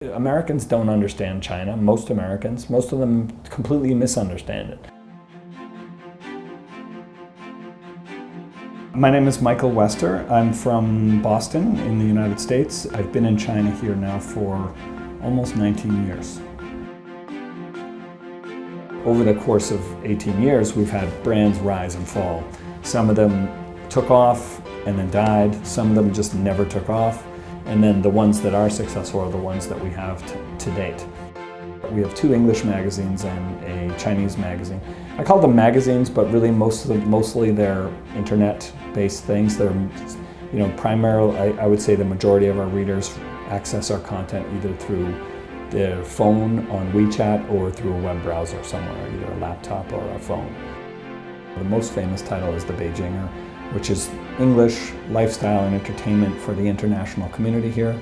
Americans don't understand China, most Americans. Most of them completely misunderstand it. My name is Michael Wester. I'm from Boston in the United States. I've been in China here now for almost 19 years. Over the course of 18 years, we've had brands rise and fall. Some of them took off and then died. Some of them just never took off. And then the ones that are successful are the ones that we have to date. We have 2 English magazines and a Chinese magazine. I call them magazines, but really mostly they're internet-based things. They're, primarily, I would say the majority of our readers access our content either through their phone on WeChat or through a web browser somewhere, either a laptop or a phone. The most famous title is the Beijinger, which is English, lifestyle, and entertainment for the international community here.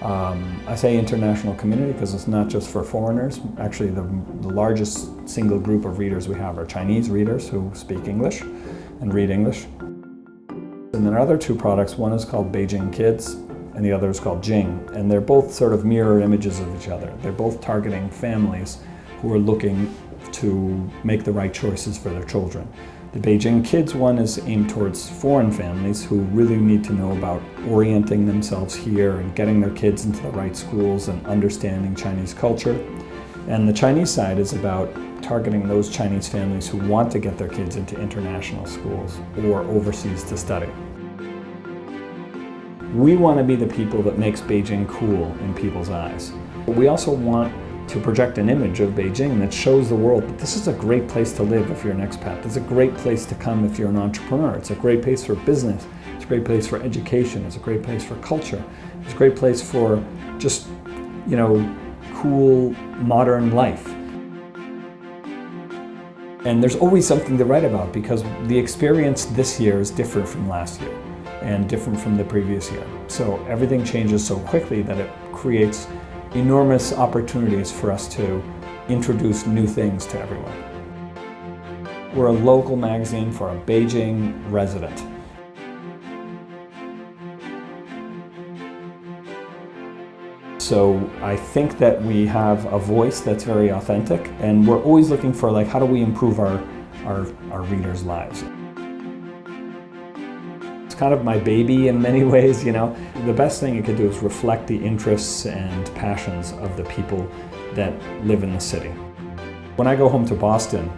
I say international community because it's not just for foreigners. Actually, the largest single group of readers we have are Chinese readers who speak English and read English. And then our other 2 products, one is called Beijing Kids and the other is called Jing. And they're both sort of mirror images of each other. They're both targeting families who are looking to make the right choices for their children. The Beijing Kids one is aimed towards foreign families who really need to know about orienting themselves here and getting their kids into the right schools and understanding Chinese culture. And the Chinese side is about targeting those Chinese families who want to get their kids into international schools or overseas to study. We want to be the people that makes Beijing cool in people's eyes. But we also want to project an image of Beijing that shows the world that this is a great place to live if you're an expat. It's a great place to come if you're an entrepreneur. It's a great place for business. It's a great place for education. It's a great place for culture. It's a great place for just, cool, modern life. And there's always something to write about because the experience this year is different from last year and different from the previous year. So everything changes so quickly that it creates enormous opportunities for us to introduce new things to everyone. We're a local magazine for a Beijing resident. So I think that we have a voice that's very authentic, and we're always looking for how do we improve our readers' lives. It's kind of my baby in many ways, The best thing it could do is reflect the interests and passions of the people that live in the city. When I go home to Boston,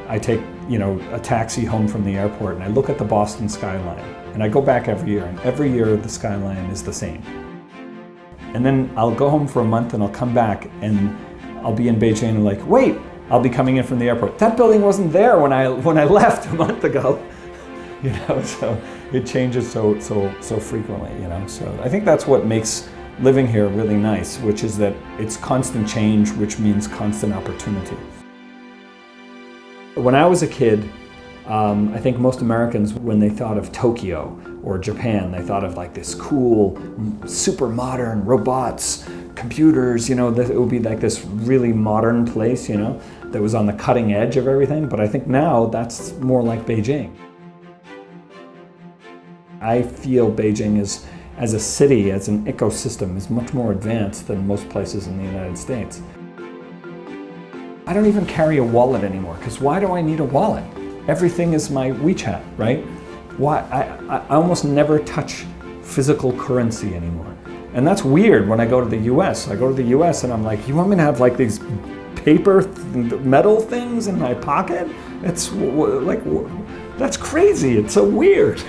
I take, a taxi home from the airport and I look at the Boston skyline. And I go back every year, and every year the skyline is the same. And then I'll go home for a month and I'll come back and I'll be in Beijing and wait, I'll be coming in from the airport. That building wasn't there when I left a month ago. So it changes so frequently, So I think that's what makes living here really nice, which is that it's constant change, which means constant opportunity. When I was a kid, I think most Americans, when they thought of Tokyo or Japan, they thought of this cool, super modern robots, computers, it would be this really modern place, that was on the cutting edge of everything. But I think now that's more like Beijing. I feel Beijing as a city, as an ecosystem, is much more advanced than most places in the United States. I don't even carry a wallet anymore, because why do I need a wallet? Everything is my WeChat, right? Why? I almost never touch physical currency anymore. And that's weird when I go to the US. I go to the US and I'm like, you want me to have these paper, metal things in my pocket? It's that's crazy, it's so weird.